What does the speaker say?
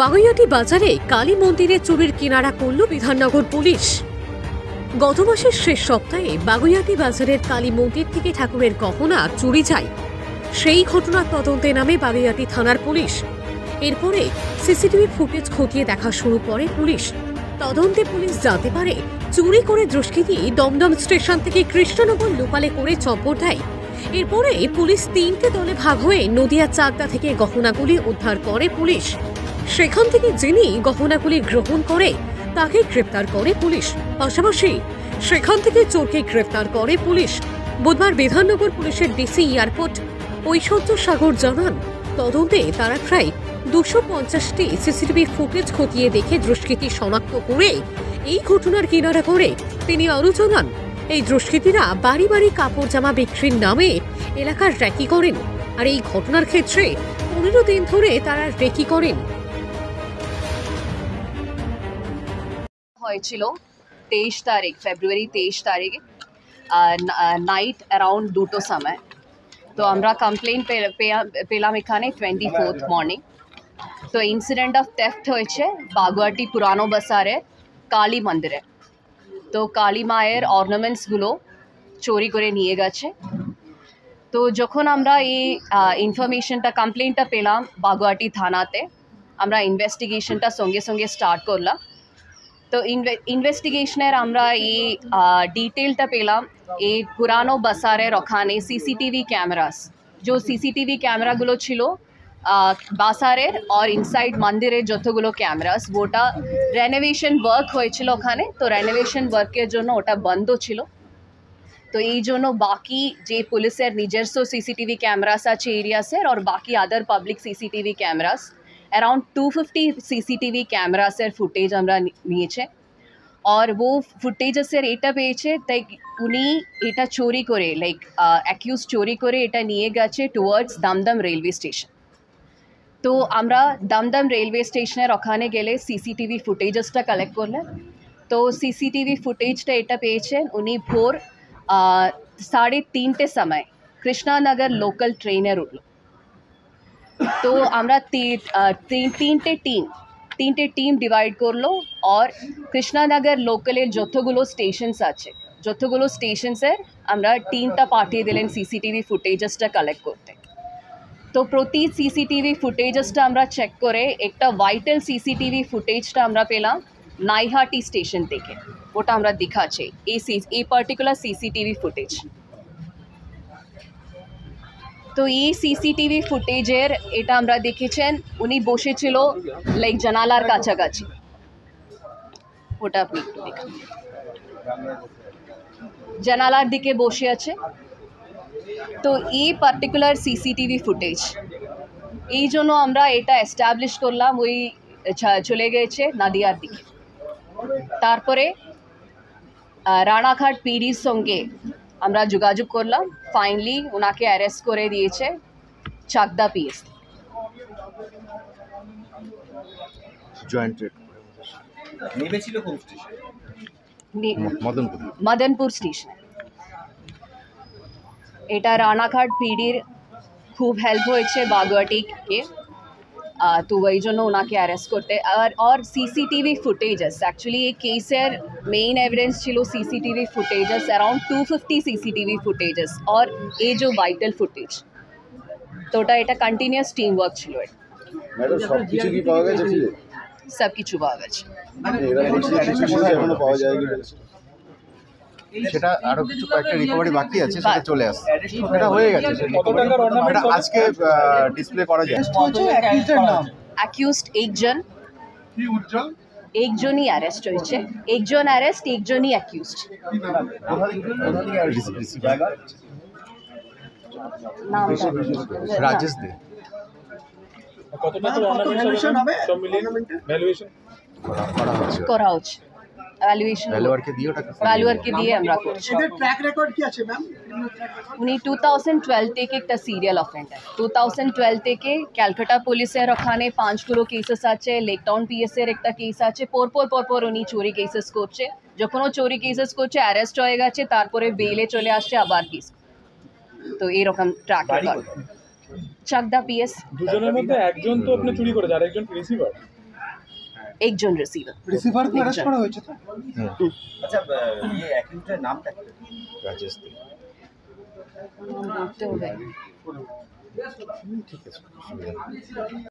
বাগুইআটি বাজারে কালী মন্দিরে চুরির কিনারা করল বিধাননগর পুলিশ। গত মাসের শেষ সপ্তাহে বাগুইআটি বাজারের কালী মন্দির থেকে ঠাকুরের গহনা চুরি যায়। সেই ঘটনার তদন্তে নামে বাগুইআটি থানার পুলিশ। এরপরে সিসিটিভি ফুটেজ খতিয়ে দেখা শুরু করে পুলিশ। তদন্তে পুলিশ জানতে পারে চুরি করে দুষ্কৃতী দমদম স্টেশন থেকে কৃষ্ণনগর লোকালে করে চম্পট দেয়। এরপরে পুলিশ তিনটে দলে ভাগ হয়ে নদিয়া চাকদা থেকে গহনাগুলি উদ্ধার করে পুলিশ। সেখান থেকে যিনি গহনাগুলি গ্রহণ করে তাকে গ্রেপ্তার করে পুলিশ। পাশাপাশি সেখান থেকে চোরকে গ্রেপ্তার করে পুলিশ। বুধবার বিধাননগর পুলিশের ডিসি এয়ারপোর্ট ঐশ্বর্য সাগর জানান, তদন্তে তারা প্রায় 250টি সিসিটিভি ফুটেজ খতিয়ে দেখে দুষ্কৃতী শনাক্ত করে এই ঘটনার কিনারা করে। তিনি আরও জানান, এই দুষ্কৃতীরা বাড়ি বাড়ি কাপড় জামা বিক্রির নামে এলাকার র্যাকি করেন, আর এই ঘটনার ক্ষেত্রে 15 দিন ধরে তারা র্যাকি করেন। হয়েছিল 23 তারিখ ফেব্রুয়ারি 23 তারিখ নাইট অ্যারাউন্ড 2টো সময়। তো আমরা কমপ্লেন পেলাম এখানে 24th মর্নিং। তো ইনসিডেন্ট অফ থেফট হয়েছে বাগুইআটি পুরানো বাজারে কালী মন্দিরে। তো কালী মায়ের অর্নামেন্টসগুলো চুরি করে নিয়ে গেছে। তো যখন আমরা এই ইনফরমেশনটা কমপ্লেনটা পেলাম বাগুইআটি থানাতে, আমরা ইনভেস্টিগেশনটা সঙ্গে সঙ্গে স্টার্ট করলাম। তো ইনভেস্টিগেশনের আমরা এই ডিটেলটা পেলাম এই পুরানো বাজারের ওখানে সিসিটিভি ক্যামেরাস, যে সিসিটিভি ক্যামেরাগুলো ছিল বাজারের আর ইনসাইড মন্দিরের যতগুলো ক্যামেরাস, ওটা রেনোভেশন ওয়ার্ক হয়েছিল ওখানে। তো রেনোভেশন ওয়ার্কের জন্য ওটা বন্ধ ছিল। তো এই জন্য বাকি যে পুলিশের নিজস্ব সিসিটিভি ক্যামেরাস আছে এরিয়াসের আর বাকি other public CCTV cameras, around 250 CCTV कैमरासের ফুটেজ আমরা নিয়েছে। আর वो ফুটেজের এটা পেয়েছে তাই উনি এটা চুরি করে অ্যাকিউজ চুরি করে এটা নিয়ে গেছে টুয়ার্ডস দমদম রেলওয়ে স্টেশন। তো আমরা দমদম রেলওয়ে স্টেশনের ওখানে গেলে সিসিটিভি ফুটেজটা কালেক্ট করলেন। তো সিসিটিভি ফুটেজটা এটা পেয়েছেন উনি ভোর 3:30 সময় কৃষ্ণনগর লোকাল ট্রেনে উঠল। তো আমরা তিনটে টিম ডিভাইড করলো আর কৃষ্ণনগর লোকালের যতগুলো স্টেশনস আছে যতগুলো স্টেশনসের আমরা টিমটা পাঠিয়ে দিলেন সিসিটিভি ফুটেজটা কালেক্ট করতে। তো প্রতি সিসিটিভি ফুটেজটা আমরা চেক করে একটা ভাইটাল সিসিটিভি ফুটেজটা আমরা পেলাম নাইহাটি স্টেশন থেকে। ওটা আমরা দেখাচ্ছি এই পার্টিকুলার সিসিটিভি ফুটেজ। তো এই সিসিটিভি ফুটেজের এটা আমরা দেখেছেন উনি বসেছিল জানালার কাছাকাছি। ওটা আপনি একটু দেখুন, জানালার দিকে বসে আছে। তো এই পার্টিকুলার সিসিটিভি ফুটেজ এই জন্য আমরা এটা এস্টাবলিশ করলাম ওই চলে গেছে নদিয়ার দিকে। তারপরে রানাঘাট পিডির সঙ্গে আমরা যোগাযোগ করলাম, ফাইনালি ওনাকে অ্যারেস্ট করে দিয়েছে চাকদা পিএস। মদনপুর স্টেশন। এটা রানাঘাট পিডির খুব হেল্প হয়েছে বাগুইআটিকে, তো ওই জন্য ওনাকে অ্যারেস্ট করতে। আর সিসিটিভি ফুটেজেস অ্যাকচুয়ালি এই কেসের মেইন এভিডেন্স ছিল CCTV footages, around 250 CCTV footages আর এই যে ভাইটাল ফুটেজ। তো এটা কন্টিনিউয়াস টিম ওয়ার্ক ছিল। ম্যাডাম সব কিছু কি পাওয়া গেছে? সব কিছু পাওয়া গেছে। এখনো পাওয়া যায়নি, সেটা আরো কিছু কয়েকটা রিকভারি বাকি আছে, সেটা চলে আসছে। এটা হয়ে গেছে, এটা আজকে ডিসপ্লে করা যায়। অ্যাকিউজড একজনই অ্যারেস্ট হয়েছে, একজন অ্যারেস্ট একজনই অ্যাকিউজড। রাজেশ দে। করা হচ্ছে ভ্যালুয়ারকে দিয়ে আমরা করছি। উনি 2012 থেকে একটা সিরিয়াল অফেন্ডার। 2012 থেকে ক্যালকাটা পুলিশের ওখানে 5গুলো কেসেস আছে, লেক টাউন পিএসের একটা কেস আছে। পরপর উনি চুরি কেসেস করছে। যখন ও চুরি কেসেস করছে অ্যারেস্ট হয়ে গেছে, তারপরে বেলে চলে আসছে আবার কেস। তো এরকম ট্র্যাক রেকর্ড। চাকদা পিএস। দুজনের মধ্যে একজন তো আপনি চুরি করেছে আর একজন রিসিভার। একজন রিসিভার রিসিভার কি অ্যারেস্ট করা হয়েছে তো? আচ্ছা ये অ্যাকিউজের নামটা কি? রাজেশ দে। বলতে হবে ঠিক আছে, সুবিধা নেই।